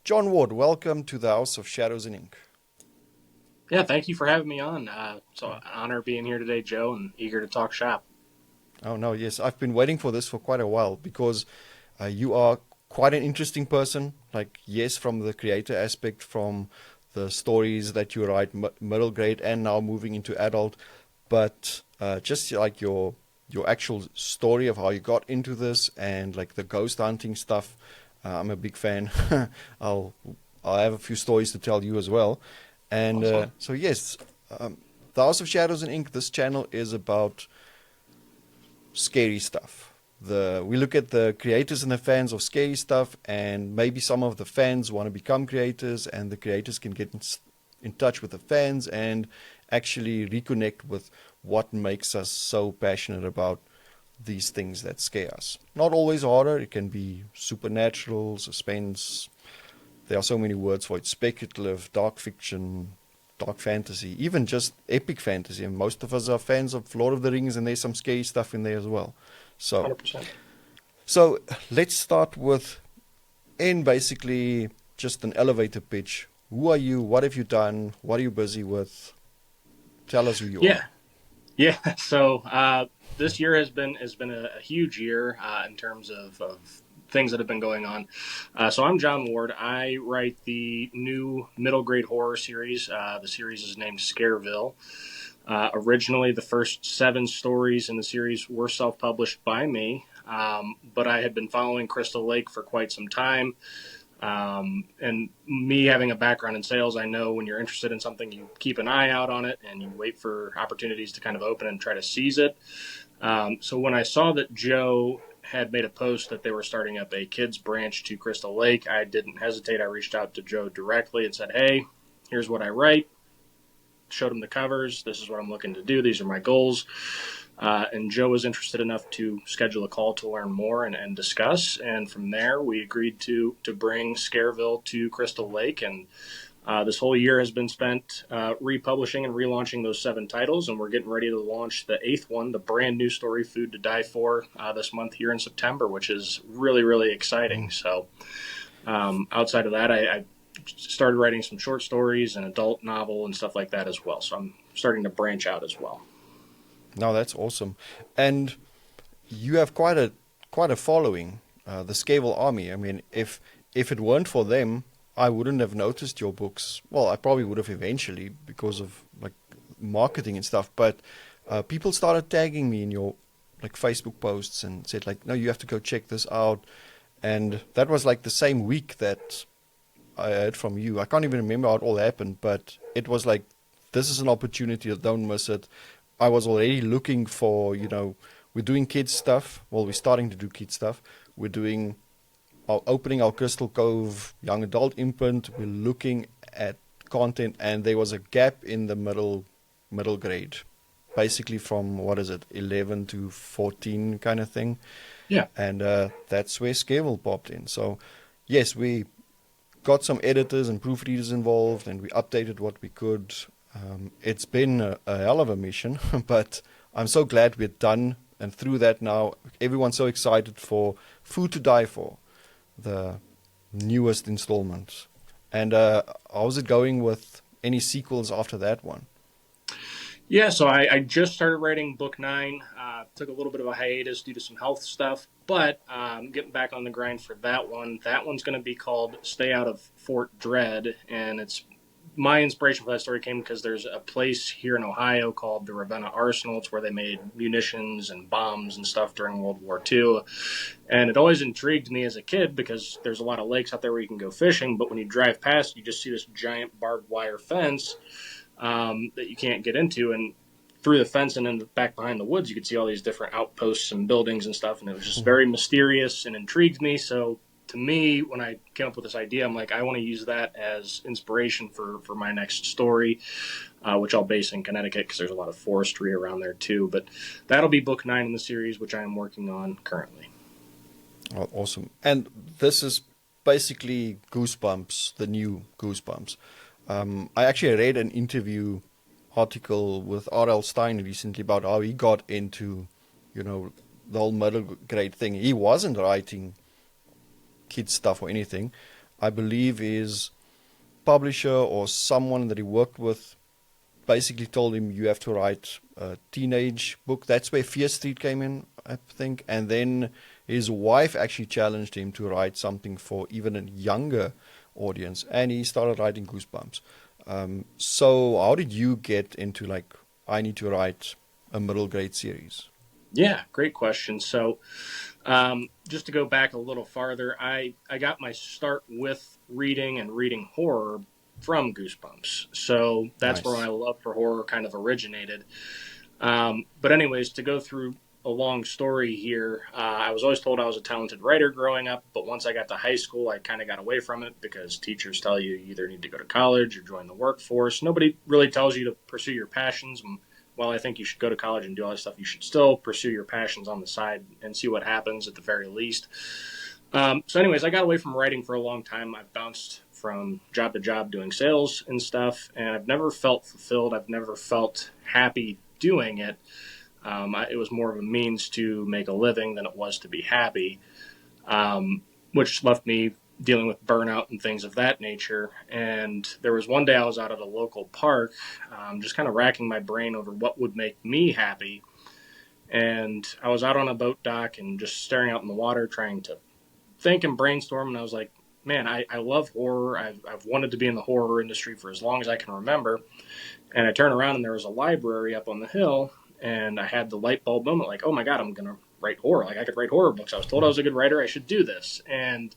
John Ward, welcome to the House of Shadows and Ink. Yeah, thank you for having me on. So an honor being here today, Joe, and eager to talk shop. Oh, no, yes, I've been waiting for this for quite a while because you are quite an interesting person. Like, yes, from the creator aspect, from the stories that you write, middle grade, and now moving into adult, but just like your actual story of how you got into this and like the ghost hunting stuff. I'm a big fan. I'll I'll have a few stories to tell you as well. And Awesome. so yes, the House of Shadows and Ink. This channel is about scary stuff. We look at the creators and the fans of scary stuff, and maybe some of the fans want to become creators, and the creators can get in touch with the fans and actually reconnect with what makes us so passionate about these things that scare us. Not always horror, it can be supernatural, suspense. There are so many words for it: speculative, dark fiction, dark fantasy, even just epic fantasy. And most of us are fans of Lord of the Rings, and there's some scary stuff in there as well. So, 100%. so let's start with, in basically just an elevator pitch. Who are you? What have you done? What are you busy with? Tell us who you are. Yeah, yeah. So this year has been a huge year in terms of things that have been going on. So I'm John Ward. I write the new middle grade horror series. The series is named ScareVille. Originally, the first 7 stories in the series were self published by me, but I had been following Crystal Lake for quite some time. And me having a background in sales, I know when you're interested in something, you keep an eye out on it and you wait for opportunities to kind of open and try to seize it. So when I saw that Joe had made a post that they were starting up a kids branch to Crystal Lake, I didn't hesitate. I reached out to Joe directly and said, "Hey, here's what I write." Showed him the covers. This is what I'm looking to do. These are my goals. And Joe was interested enough to schedule a call to learn more and discuss. And from there, we agreed to bring Scareville to Crystal Lake. And this whole year has been spent republishing and relaunching those 7 titles. And we're getting ready to launch the 8th one, the brand new story, Food to Die For, this month here in September, which is really, really exciting. So outside of that, I started writing some short stories, an adult novel, and stuff like that as well. So I'm starting to branch out as well. No, that's awesome. And you have quite a following, the ScareVille Army. I mean, if it weren't for them, I wouldn't have noticed your books. Well, I probably would have eventually because of like marketing and stuff. But people started tagging me in your like Facebook posts and said like, no, you have to go check this out. And that was like the same week that I heard from you. I can't even remember how it all happened, but it was like, this is an opportunity, don't miss it. I was already looking for, we're doing kids stuff. Well, we're starting to do kids stuff. We're doing our opening our Crystal Cove young adult imprint. We're looking at content, and there was a gap in the middle grade, basically from what is it, 11 to 14 kind of thing, Yeah. and that's where Scavell popped in. So, yes, we got some editors and proofreaders involved, and we updated what we could. It's been a hell of a mission, but I'm so glad we're done and through that now. Everyone's so excited for Food to Die For, the newest installment. And how's it going with any sequels after that one? Yeah, so I just started writing book 9. Took a little bit of a hiatus due to some health stuff, but getting back on the grind for that one. That one's going to be called Stay Out of Fort Dread, and it's my inspiration for that story came because there's a place here in Ohio called the Ravenna Arsenal. It's where they made munitions and bombs and stuff during World War II. And it always intrigued me as a kid because there's a lot of lakes out there where you can go fishing, but when you drive past, you just see this giant barbed wire fence that you can't get into. And through the fence and then back behind the woods, you could see all these different outposts and buildings and stuff. And it was just very mysterious and intrigued me. So to me, when I came up with this idea, I'm like, I want to use that as inspiration for my next story, which I'll base in Connecticut because there's a lot of forestry around there too. But that'll be book 9 in the series, which I am working on currently. Oh, awesome. And this is basically Goosebumps, the new Goosebumps. I actually read an interview article with R.L. Stein recently about how he got into, the whole middle grade thing. He wasn't writing kids stuff or anything. I believe his publisher or someone that he worked with basically told him you have to write a teenage book. That's where Fear Street came in, I think. And then his wife actually challenged him to write something for even a younger audience, and he started writing Goosebumps. So how did you get into like, I need to write a middle grade series? Yeah, great question. So, just to go back a little farther, I got my start with reading and reading horror from Goosebumps. So that's where my Nice. love for horror kind of originated. But anyways, to go through a long story here, I was always told I was a talented writer growing up, but once I got to high school, I kind of got away from it because teachers tell you you either need to go to college or join the workforce. Nobody really tells you to pursue your passions. And while I think you should go to college and do all this stuff, you should still pursue your passions on the side and see what happens at the very least. So, anyways, I got away from writing for a long time. I've bounced from job to job doing sales and stuff, and I've never felt fulfilled. I've never felt happy doing it. It was more of a means to make a living than it was to be happy, which left me dealing with burnout and things of that nature. And there was one day I was out at a local park, just kind of racking my brain over what would make me happy. And I was out on a boat dock and just staring out in the water, trying to think and brainstorm. And I was like, man, I love horror. I've wanted to be in the horror industry for as long as I can remember. And I turned around and there was a library up on the hill. And I had the light bulb moment, like, oh my God, I'm going to write horror. Like, I could write horror books. I was told I was a good writer. I should do this. And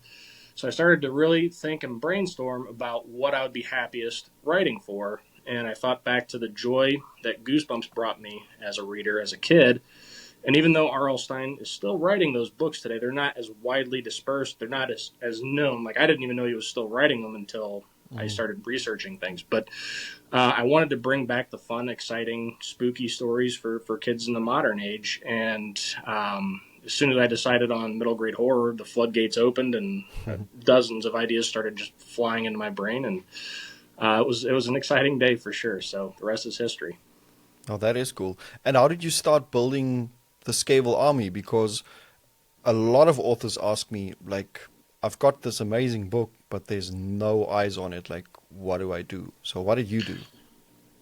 so I started to really think and brainstorm about what I would be happiest writing for. And I thought back to the joy that Goosebumps brought me as a reader, as a kid. And even though R.L. Stine is still writing those books today, they're not as widely dispersed. They're not as known. Like, I didn't even know he was still writing them until I started researching things. But I wanted to bring back the fun, exciting, spooky stories for kids in the modern age. And as soon as I decided on middle grade horror, the floodgates opened and dozens of ideas started just flying into my brain. And it was an exciting day for sure. So the rest is history. Oh, that is cool. And how did you start building the ScareVille Army? Because a lot of authors ask me, like, I've got this amazing book, but there's no eyes on it. Like, what do I do? So what did you do?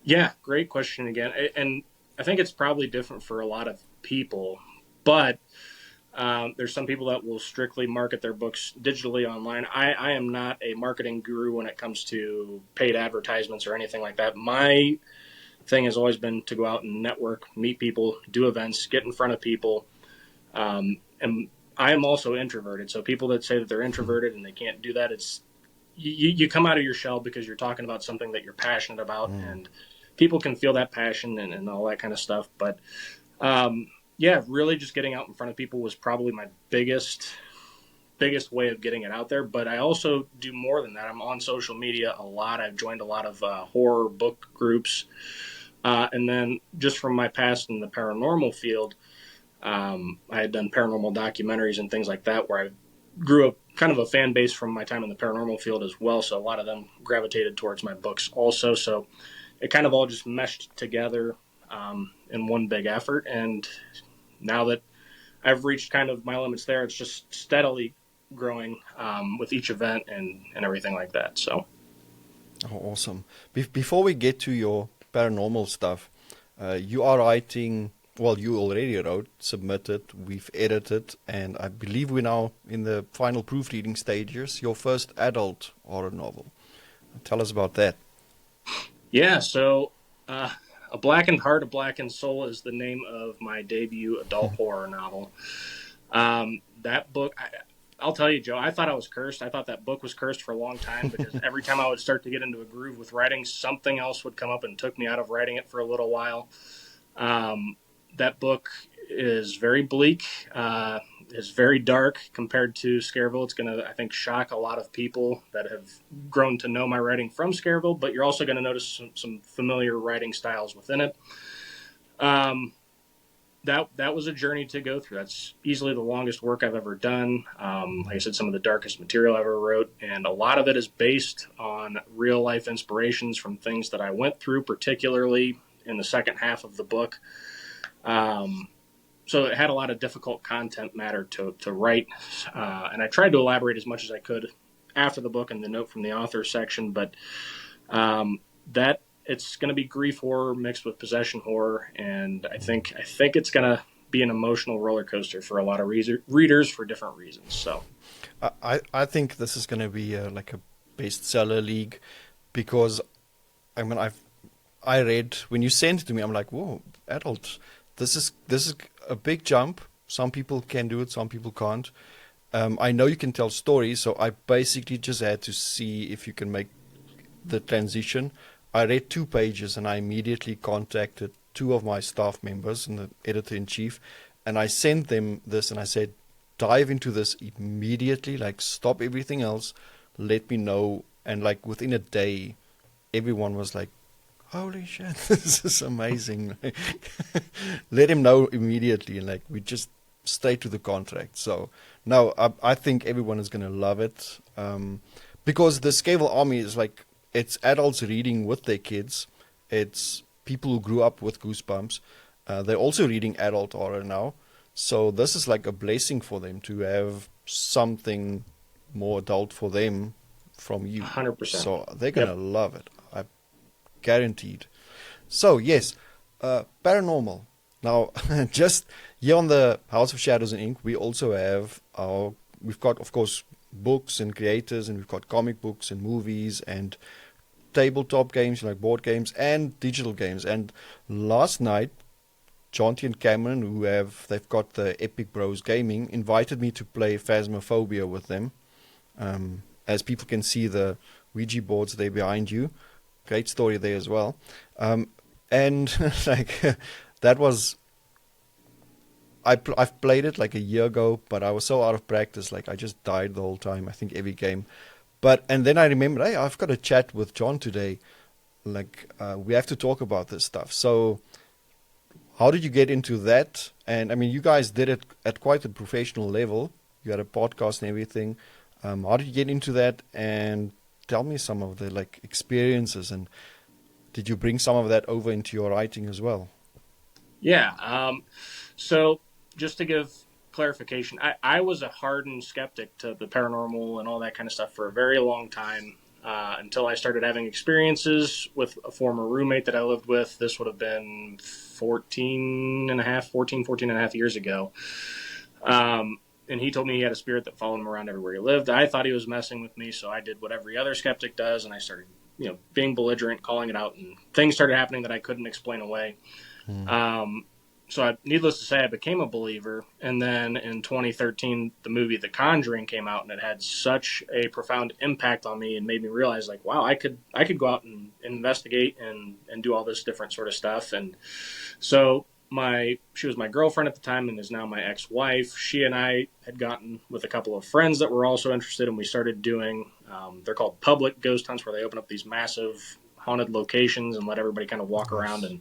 Yeah, great question again. And I think it's probably different for a lot of people, but there's some people that will strictly market their books digitally online. I am not a marketing guru when it comes to paid advertisements or anything like that. My thing has always been to go out and network, meet people, do events, get in front of people. And I am also introverted. So people that say that they're introverted and they can't do that, it's you come out of your shell because you're talking about something that you're passionate about, and people can feel that passion and all that kind of stuff. But yeah, really just getting out in front of people was probably my biggest way of getting it out there. But I also do more than that. I'm on social media a lot. I've joined a lot of horror book groups. And then just from my past in the paranormal field, I had done paranormal documentaries and things like that where I grew up kind of a fan base from my time in the paranormal field as well. So a lot of them gravitated towards my books also. So it kind of all just meshed together in one big effort. And now that I've reached kind of my limits there, it's just steadily growing with each event and everything like that. So. Oh, awesome. Before we get to your paranormal stuff, you are writing, well, you already wrote, submitted, we've edited, and I believe we're now in the final proofreading stages, your first adult horror novel. Tell us about that. Yeah, so A Blackened Heart, A Blackened Soul is the name of my debut adult horror novel. That book, I'll tell you, Joe, I thought I was cursed. I thought that book was cursed for a long time because every time I would start to get into a groove with writing, something else would come up and took me out of writing it for a little while. That book is very bleak, is very dark compared to ScareVille. It's going to, I think, shock a lot of people that have grown to know my writing from ScareVille, but you're also going to notice some familiar writing styles within it. That was a journey to go through. That's easily the longest work I've ever done. Like I said, some of the darkest material I ever wrote, and a lot of it is based on real life inspirations from things that I went through, particularly in the second half of the book. So it had a lot of difficult content matter to write, and I tried to elaborate as much as I could after the book and the note from the author section, but that it's going to be grief horror mixed with possession horror, and I think it's going to be an emotional roller coaster for a lot of readers for different reasons. So, I think this is going to be like a bestseller league, because I mean I read when you sent it to me, I'm like, whoa, adult, this is a big jump. Some people can do it, some people can't. I know you can tell stories, so I basically just had to see if you can make the transition. I read 2 pages and I immediately contacted 2 of my staff members and the editor-in-chief, and I sent them this and I said, dive into this immediately, like stop everything else, let me know. And like within a day, everyone was like, holy shit, this is amazing. Let him know immediately, and like we just straight to the contract. So no, I think everyone is going to love it, because the ScareVille Army is like, it's adults reading with their kids. It's people who grew up with Goosebumps. They're also reading adult horror now. So this is like a blessing for them to have something more adult for them from you. 100%. So they're going to love it. I guaranteed. So yes, Paranormal. Now, just here on the House of Shadows and Ink, we also have we've got, of course, books and creators, and we've got comic books and movies and tabletop games like board games and digital games. And last night, Jonty and Cameron, they've got the Epic Bros Gaming, invited me to play Phasmophobia with them. As people can see, the Ouija boards there behind you. Great story there as well. And like that was, I've played it like a year ago, but I was so out of practice, like I just died the whole time. I think every game. And then I remembered, hey, I've got a chat with John today. Like we have to talk about this stuff. So how did you get into that? And I mean, you guys did it at quite a professional level. You had a podcast and everything. How did you get into that? And tell me some of the like experiences, and did you bring some of that over into your writing as well? Yeah. So just to give clarification, I was a hardened skeptic to the paranormal and all that kind of stuff for a very long time, until I started having experiences with a former roommate that I lived with. This would have been 14 and a half years ago. And he told me he had a spirit that followed him around everywhere he lived. I thought he was messing with me, so I did what every other skeptic does, and I started, being belligerent, calling it out, and things started happening that I couldn't explain away. So needless to say, I became a believer. And then in 2013, the movie The Conjuring came out, and it had such a profound impact on me and made me realize, like, wow, I could go out and investigate and do all this different sort of stuff. And so she was my girlfriend at the time and is now my ex-wife. She and I had gotten with a couple of friends that were also interested, and we started doing, they're called public ghost hunts, where they open up these massive haunted locations and let everybody kind of walk around. And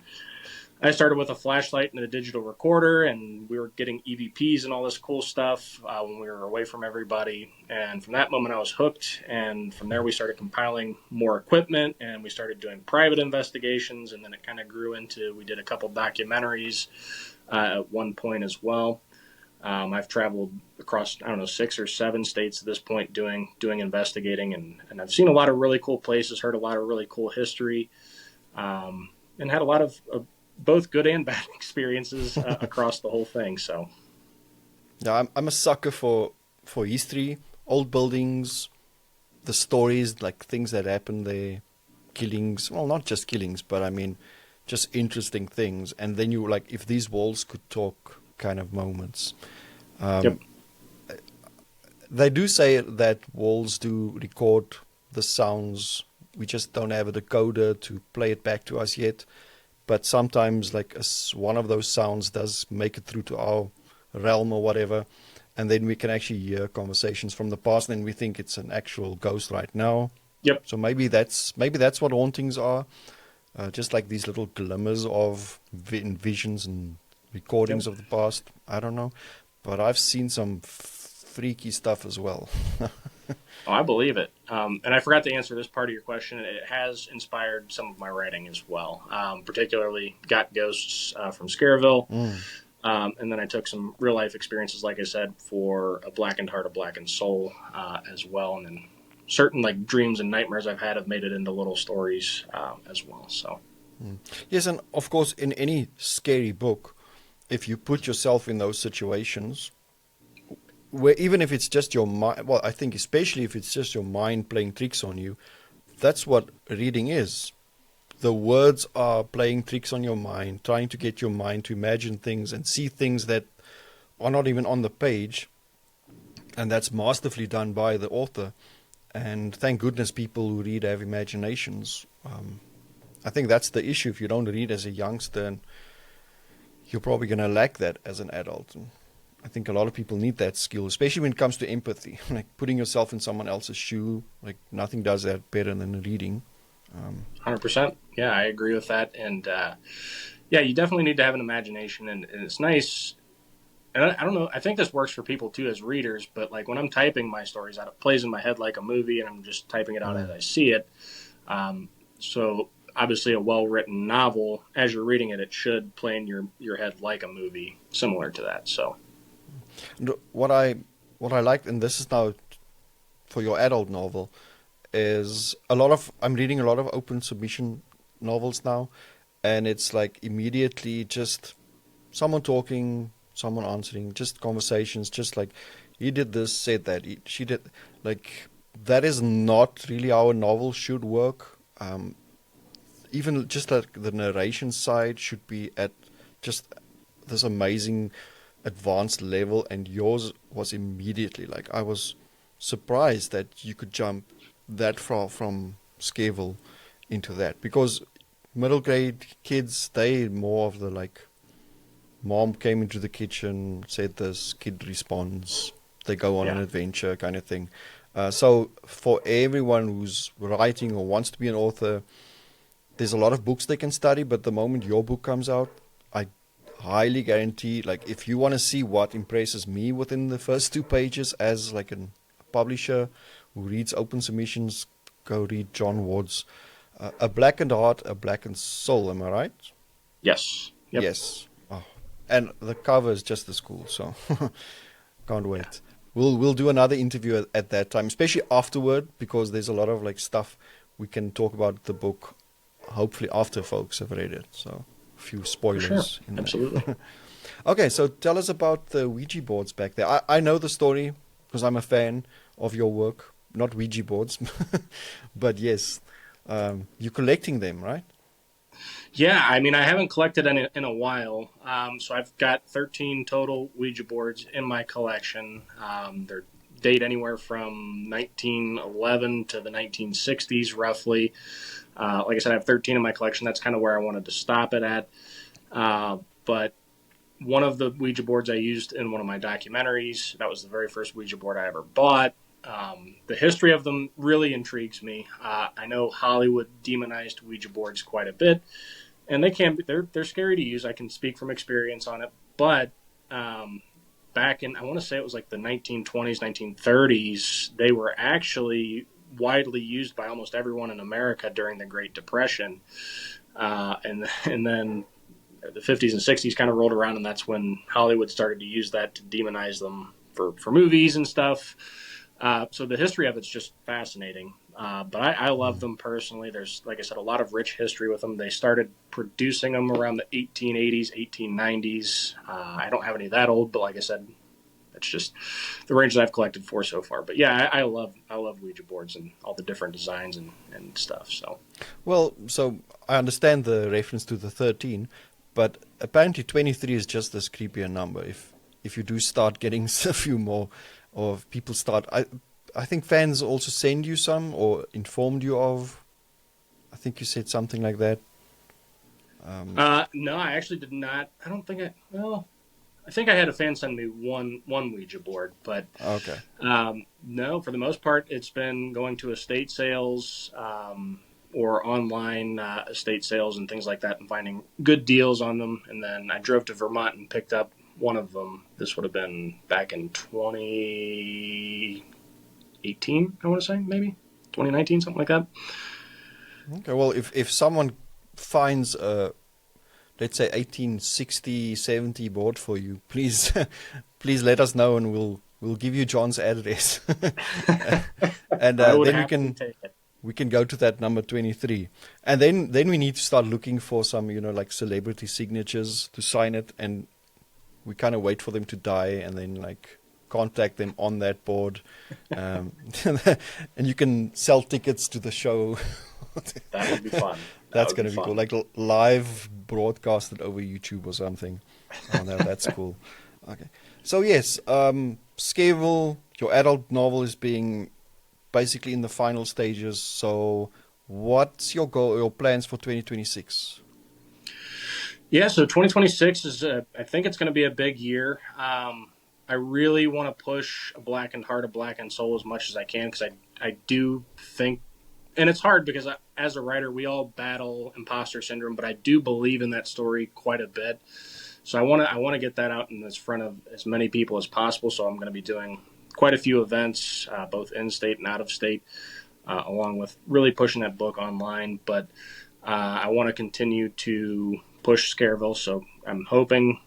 I started with a flashlight and a digital recorder, and we were getting EVPs and all this cool stuff when we were away from everybody. And from that moment, I was hooked. And from there, we started compiling more equipment, and we started doing private investigations. And then it kind of grew into, we did a couple documentaries at one point as well. I've traveled across, 6 or 7 states at this point doing investigating. And I've seen a lot of really cool places, heard a lot of really cool history, and had a lot of both good and bad experiences across the whole thing. So, yeah, I'm a sucker for history, old buildings, the stories, like things that happen there, killings. Well, not just killings, but I mean, just interesting things. And then you like, if these walls could talk, kind of moments. Yep. They do say that walls do record the sounds. We just don't have a decoder to play it back to us yet. But sometimes, like one of those sounds does make it through to our realm or whatever, and then we can actually hear conversations from the past, and then we think it's an actual ghost right now. Yep. So maybe that's what hauntings are, just like these little glimmers of visions and recordings of the past. I don't know, but I've seen some freaky stuff as well. Oh, I believe it. And I forgot to answer this part of your question. It has inspired some of my writing as well, particularly Got Ghosts from ScareVille. And then I took some real life experiences, like I said, for A Blackened Heart, A Blackened Soul as well. And then certain like dreams and nightmares I've had have made it into little stories as well. So Yes, and of course, in any scary book, if you put yourself in those situations, where even if it's just your mind, well, I think especially if it's just your mind playing tricks on you, that's what reading is. The words are playing tricks on your mind, trying to get your mind to imagine things and see things that are not even on the page, and that's masterfully done by the author. And thank goodness people who read have imaginations. I think that's the issue. If you don't read as a youngster, and you're probably going to lack that as an adult. And I think a lot of people need that skill, especially when it comes to empathy, like putting yourself in someone else's shoe. Like nothing does that better than reading. 100%. Yeah, I agree with that. And yeah, you definitely need to have an imagination, and it's nice. And I don't know. I think this works for people too as readers. But like when I'm typing my stories out, it plays in my head like a movie, and I'm just typing it out as I see it. So obviously, a well-written novel, as you're reading it, it should play in your head like a movie, similar to that. So And what I liked, and this is now for your adult novel, is I'm reading a lot of open submission novels now, and it's like immediately just someone talking, someone answering, just conversations, just like he did this, said that, she did, like that is not really how a novel should work. Even just like the narration side should be at just this amazing advanced level, and yours was immediately like I was surprised that you could jump that far from ScareVille into that, because middle grade kids, they more of the like mom came into the kitchen, said this, kid responds, they go on an yeah, adventure kind of thing. So for everyone who's writing or wants to be an author, there's a lot of books they can study, but the moment your book comes out, I highly guarantee, like if you want to see what impresses me within the first 2 pages as like a publisher who reads open submissions, go read John Ward's A Blackened Heart, A Blackened Soul. Am I right? yes, yep, Yes. Oh. And the cover is just as cool, so can't yeah, wait. We'll do another interview at that time, especially afterward, because there's a lot of like stuff we can talk about the book. Hopefully after folks have read it, so a few for sure, spoilers in absolutely. there. Okay, so tell us about the Ouija boards back there. I know the story because I'm a fan of your work, not Ouija boards, but yes, you're collecting them, right? Yeah, I mean, I haven't collected any in a while. So I've got 13 total Ouija boards in my collection. They're date anywhere from 1911 to the 1960s, roughly. Like I said, I have 13 in my collection. That's kind of where I wanted to stop it at. But one of the Ouija boards I used in one of my documentaries, that was the very first Ouija board I ever bought. The history of them really intrigues me. I know Hollywood demonized Ouija boards quite a bit, and they can be, they're scary to use. I can speak from experience on it, but back in, I want to say it was like the 1920s, 1930s, they were actually widely used by almost everyone in America during the Great Depression, and then the 50s and 60s kind of rolled around, and that's when Hollywood started to use that to demonize them for movies and stuff. So the history of it's just fascinating. But I love them personally. There's, like I said, a lot of rich history with them. They started producing them around the 1880s, 1890s. I don't have any that old, but like I said, that's just the range that I've collected for so far. But yeah, I love Ouija boards and all the different designs and stuff. So Well, so I understand the reference to the 13, but apparently 23 is just this creepier number. If you do start getting a few more, or if people start, I think fans also send you some or informed you of. I think you said something like that. no, I actually did not. I don't think I. Well, I think I had a fan send me one Ouija board, but Okay. no, for the most part, it's been going to estate sales or online estate sales and things like that, and finding good deals on them. And then I drove to Vermont and picked up one of them. This would have been back in 2018, I want to say, maybe 2019, something like that. Okay. Well, if someone finds a, let's say 1860, 70 board for you, please please let us know, and we'll we'll give you John's address, and I would then happily take it. we can go to that number 23, and then we need to start looking for some, like celebrity signatures to sign it, and we kind of wait for them to die, and then like contact them on that board, and you can sell tickets to the show. That would be fun. That's going to be cool, like live broadcasted over YouTube or something. Oh no, that's cool. Okay, so yes, ScareVille, your adult novel is being basically in the final stages. So, what's your goal, your plans for 2026? Yeah, so 2026 is, I think it's going to be a big year. I really want to push A Blackened Heart, A Blackened Soul as much as I can, because I do think, and it's hard because as a writer, we all battle imposter syndrome, but I do believe in that story quite a bit. So I want to get that out in this front of as many people as possible. So I'm going to be doing quite a few events, both in state and out of state, along with really pushing that book online. But I want to continue to push ScareVille. So I'm hoping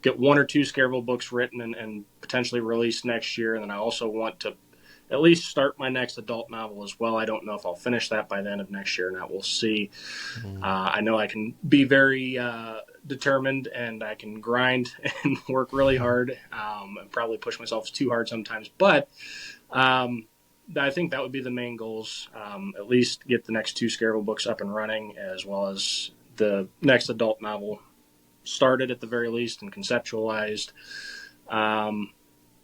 get 1 or 2 ScareVille books written and potentially released next year. And then I also want to at least start my next adult novel as well. I don't know if I'll finish that by the end of next year or not. We'll see. I know I can be very determined, and I can grind and work really hard, and probably push myself too hard sometimes. But I think that would be the main goals. At least get the next 2 ScareVille books up and running, as well as the next adult novel started at the very least and conceptualized.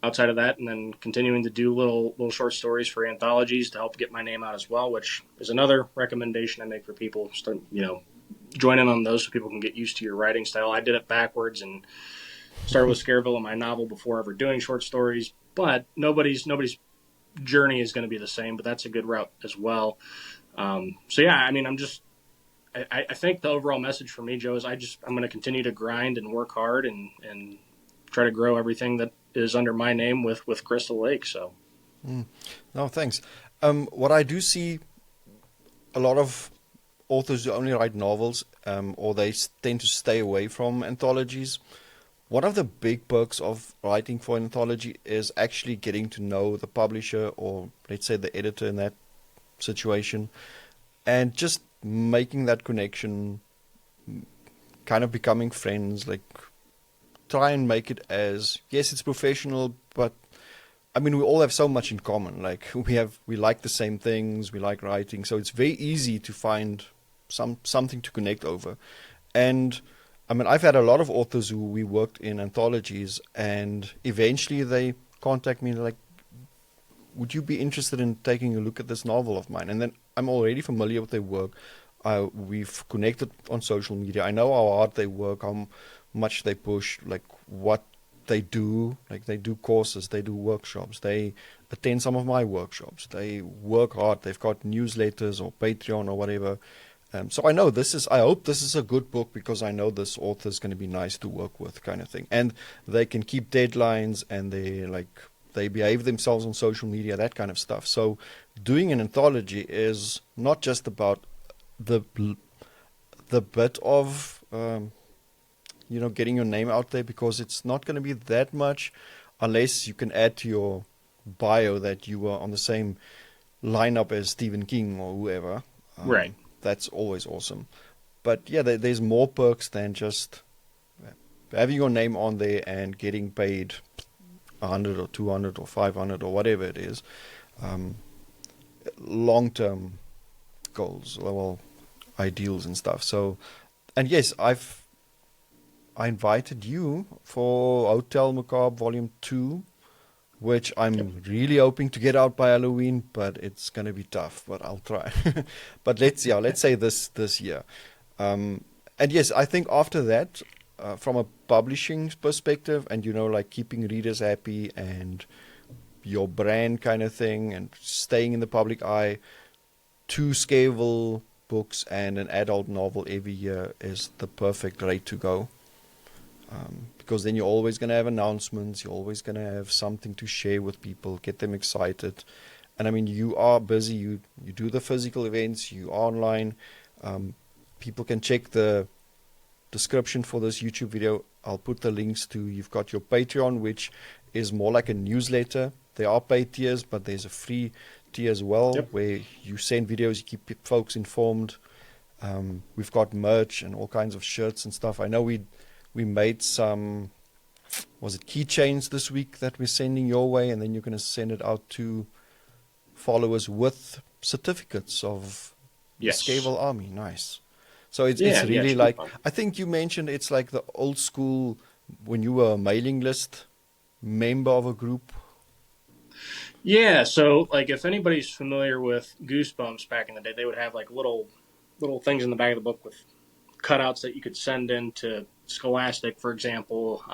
Outside of that, and then continuing to do little short stories for anthologies to help get my name out as well, which is another recommendation I make for people. Start, join in on those so people can get used to your writing style. I did it backwards and started with ScareVille in my novel before ever doing short stories, but nobody's journey is going to be the same, but that's a good route as well. So yeah, I mean, I think the overall message for me, Joe, is I'm going to continue to grind and work hard and try to grow everything that is under my name with Crystal Lake. So, No, thanks. What I do see, a lot of authors who only write novels, or they tend to stay away from anthologies. One of the big perks of writing for an anthology is actually getting to know the publisher, or let's say the editor in that situation, and just making that connection, kind of becoming friends, like try and make it as, yes, it's professional, but I mean, we all have so much in common. Like we like the same things, we like writing, so it's very easy to find something to connect over. And I mean, I've had a lot of authors who we worked in anthologies, and eventually they contact me like, would you be interested in taking a look at this novel of mine? And then I'm already familiar with their work. We've connected on social media. I know how hard they work, how much they push, like what they do. Like they do courses, they do workshops, they attend some of my workshops, they work hard, they've got newsletters or Patreon or whatever. So I know I hope this is a good book, because I know this author is going to be nice to work with, kind of thing. And they can keep deadlines, and they behave themselves on social media, that kind of stuff. So doing an anthology is not just about the bit of getting your name out there, because it's not going to be that much unless you can add to your bio that you were on the same lineup as Stephen King or whoever. Right. That's always awesome. But yeah, there's more perks than just having your name on there and getting paid 100 or 200 or 500 or whatever it is. Long-term goals, well, ideals and stuff. So, and yes, I invited you for Hotel Macabre Volume 2, which I'm really hoping to get out by Halloween, but it's going to be tough, but I'll try. But let's say this year. And yes, I think after that, from a publishing perspective, and like keeping readers happy and your brand kind of thing, and staying in the public eye, 2 ScareVille books and an adult novel every year is the perfect rate to go. Because then you're always going to have announcements, you're always going to have something to share with people, get them excited. And I mean, you are busy, you do the physical events, you are online. People can check the description for this YouTube video. I'll put the links to, you've got your Patreon, which is more like a newsletter. There are paid tiers, but there's a free tier as well, Yep. where you send videos, you keep folks informed. We've got merch and all kinds of shirts and stuff. I know we made some, was it keychains this week that we're sending your way, and then you're going to send it out to followers with certificates of the Yes. ScareVille Army. Nice. So it's Yeah, really should be like, fun. I think you mentioned it's like the old school when you were a mailing list member of a group. Yeah, so like if anybody's familiar with Goosebumps back in the day, they would have like little things in the back of the book with cutouts that you could send in to Scholastic, for example,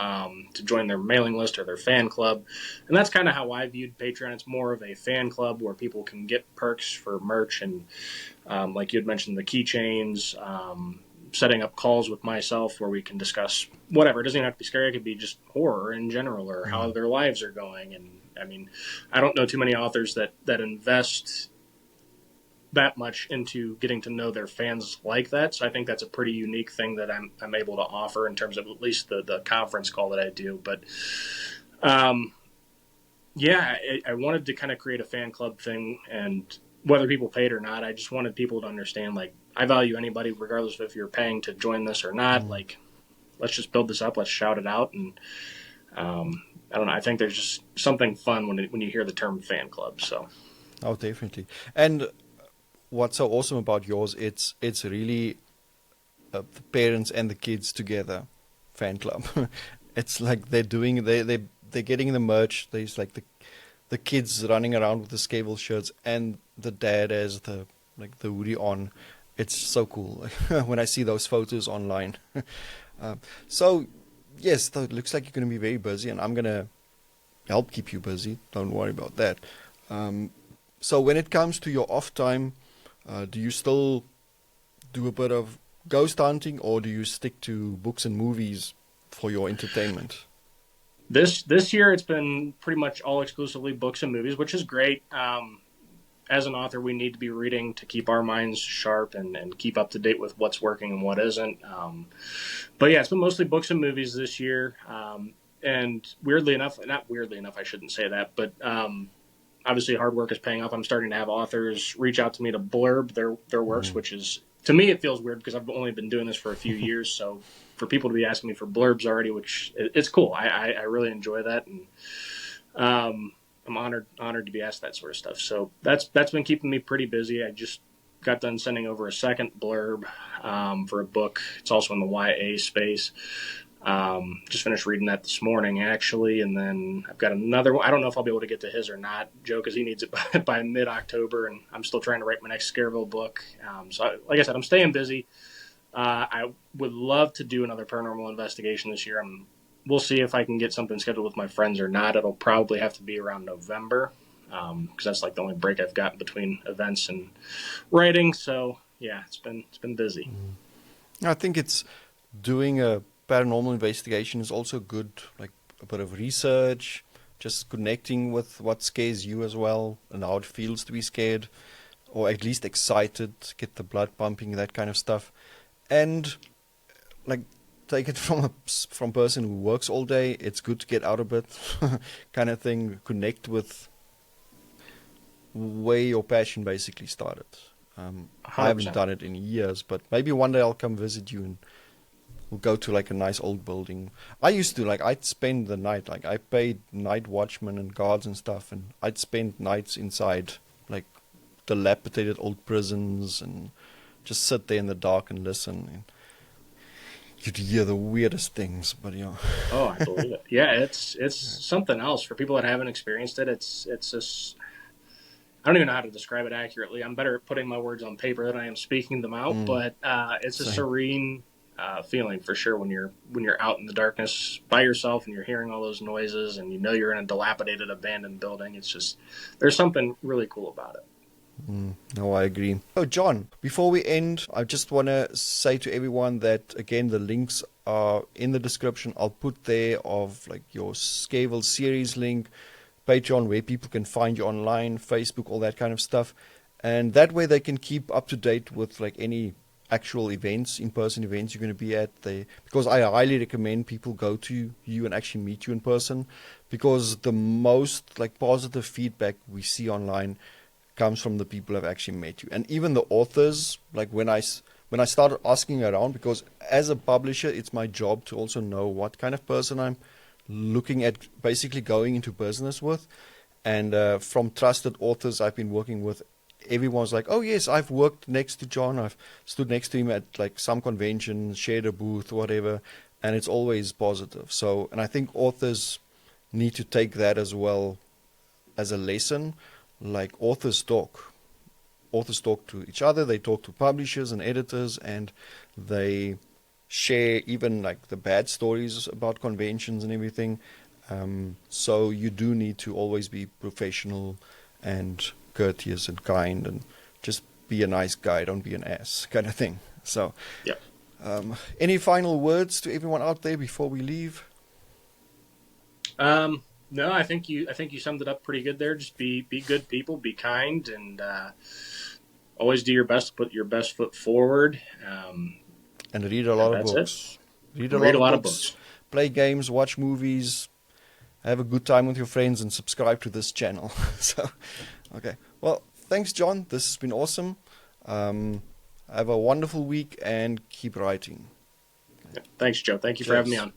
to join their mailing list or their fan club. And that's kind of how I viewed Patreon. It's more of a fan club where people can get perks for merch and, like you had mentioned, the keychains, setting up calls with myself where we can discuss whatever. It doesn't even have to be scary. It could be just horror in general or how their lives are going. And I mean, I don't know too many authors that invest that much into getting to know their fans like that. So I think that's a pretty unique thing that I'm able to offer in terms of at least the conference call that I do. But yeah, I wanted to kind of create a fan club thing, and whether people paid or not, I just wanted people to understand, like, I value anybody regardless of if you're paying to join this or not. Like, let's just build this up, let's shout it out. And I don't know, I think there's just something fun when you hear the term fan club. So Oh, definitely. And what's so awesome about yours, it's really the parents and the kids together fan club. It's like they're getting the merch. There's like the kids running around with the ScareVille shirts, and the dad has the hoodie on. It's so cool when I see those photos online. So yes, it looks like you're going to be very busy, and I'm going to help keep you busy. Don't worry about that. So when it comes to your off time, do you still do a bit of ghost hunting, or do you stick to books and movies for your entertainment? this year it's been pretty much all exclusively books and movies, which is great. As an author, we need to be reading to keep our minds sharp and keep up to date with what's working and what isn't. But yeah, it's been mostly books and movies this year. And weirdly enough, not weirdly enough, I shouldn't say that, but obviously hard work is paying off. I'm starting to have authors reach out to me to blurb their works, which is, to me, it feels weird because I've only been doing this for a few years. So for people to be asking me for blurbs already, which it's cool. I really enjoy that. And I'm honored to be asked that sort of stuff. So that's been keeping me pretty busy. I just got done sending over a second blurb for a book. It's also in the YA space. Just finished reading that this morning, actually, and then I've got another one. I don't know if I'll be able to get to his or not, Joe, because he needs it by mid-October, and I'm still trying to write my next ScareVille book. Like I said, I'm staying busy. I would love to do another paranormal investigation this year. We'll see if I can get something scheduled with my friends or not. It'll probably have to be around November, because that's like the only break I've got between events and writing. So yeah, it's been busy. I think it's doing a paranormal investigation is also good, like a bit of research, just connecting with what scares you as well and how it feels to be scared, or at least excited, get the blood pumping, that kind of stuff. And like, take it from person who works all day, it's good to get out a bit, kind of thing, connect with where your passion basically started. I haven't 100%. done it in years, but maybe one day I'll come visit you and we'll go to like a nice old building. I used to, like, I'd spend the night, like I paid night watchmen and guards and stuff, and I'd spend nights inside like dilapidated old prisons and just sit there in the dark and listen. And you'd hear the weirdest things, but yeah. Oh, I believe it. Yeah, it's something else for people that haven't experienced it. It's just, I don't even know how to describe it accurately. I'm better at putting my words on paper than I am speaking them out. But it's a Same. serene feeling for sure when you're out in the darkness by yourself and you're hearing all those noises and you know you're in a dilapidated, abandoned building. It's just, there's something really cool about it. No, I agree. Oh, John, before we end, I just want to say to everyone that, again, the links are in the description. I'll put there of like your ScareVille series link, Patreon, where people can find you online, Facebook, all that kind of stuff. And that way they can keep up to date with like any actual events, in-person events you're going to be at. Because I highly recommend people go to you and actually meet you in person, because the most like positive feedback we see online comes from the people who have actually met you. And even the authors, like when I started asking around, because as a publisher, it's my job to also know what kind of person I'm looking at basically going into business with. And from trusted authors I've been working with, everyone's like, oh yes, I've worked next to John, I've stood next to him at like some convention, shared a booth, whatever, and it's always positive. So, and I think authors need to take that as well as a lesson. Like authors talk to each other, they talk to publishers and editors, and they share even like the bad stories about conventions and everything. So you do need to always be professional and courteous and kind, and just be a nice guy, don't be an ass, kind of thing. So, Yeah. Any final words to everyone out there before we leave? No, I think you summed it up pretty good there. Just be good people, be kind, and always do your best to put your best foot forward. And read a lot of That's books. it. Read Read a lot of books. Play games, watch movies, have a good time with your friends, and subscribe to this channel. So, okay. Well, thanks, John. This has been awesome. Have a wonderful week and keep writing. Thanks, Joe. Thank you for having me on.